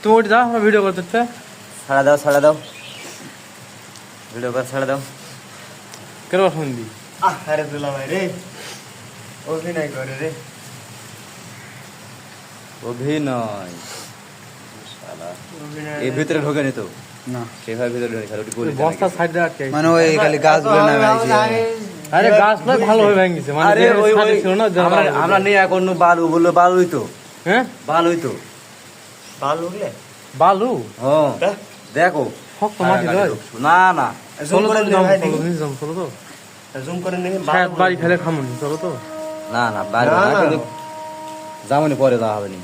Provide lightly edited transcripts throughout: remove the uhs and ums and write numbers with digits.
তুমি ওটি দাও, আমরা ভিডিও করতে। ছাড়া দাও ভিডিও কর, ছাড়া দাও। কেন শুনবি? আরে দুলা ভাই রে, অভিনয় করে রে, অভিনয় শালা। এই ভিতরে ঢোকে নি তো না, সেভাবে ভিতরে ঢোকে খালি বলি বস্তা সাইড দিয়ে আটকে মানে ওই খালি গাছগুলো নামে আইছে। আরে গাছ নয়, ভালো হয়ে ভেঙেছে মানে আরে ওই ওই ছিল না আমরা নিয়ে এখন বালু বললো, বালুই তো, হ্যাঁ বালুই তো, বালু উঠলে বালু। হ্যাঁ দেখো শক্ত মাটি লয়। না চলো তো চলো তো জুম করে নিয়ে বাড়ি ফেলে খামুনি, চলো তো। না বাইরে যাবনি, পরে যাওয়া হবে নি,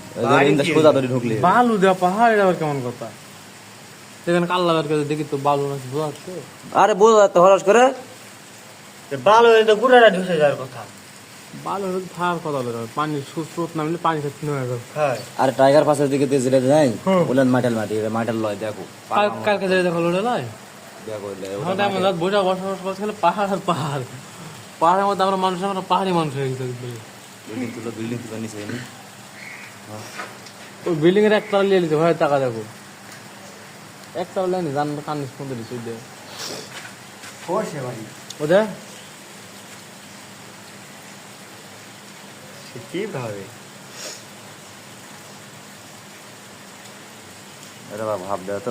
সোজা ধরে ঢুকলে বালু দেওয়া পাহাড়, এটা আবার কেমন কথা? সেখানে কাল্লা বের করে দেখি তো বালু নাকি বোঝা যাচ্ছে। আরে বোঝা যাচ্ছে হরস করে, বালু তো গুড়াটা ঢুসে যাওয়ার কথা। বালু থাকার কথা বলে, পানি স্রোত নামলে পানি খাচ্ছে হয়ে যাবে। আরে টাইগার পাশের দিকে তো যেটা নাই বললেন মাটাল লয়, দেখো কালকে যাই দেখো লোড়ে লয়। দেখো আমাদের এমন রাত বসে বসবাস করছে খালি পাহাড় আর পাহাড়। পাহাড়ের মধ্যে আমরা পাহাড়ি মানুষ হয়ে গেছে। বিল্ডিং তুলো নিচে ওই বিল্ডিং এর একতলা নিয়ে নিতে ভাই, টাকা দেখো একতলা লাইনি জান কান সুন্দর দিচ্ছে ওদের কিভাবে ভাব দেওয়া তো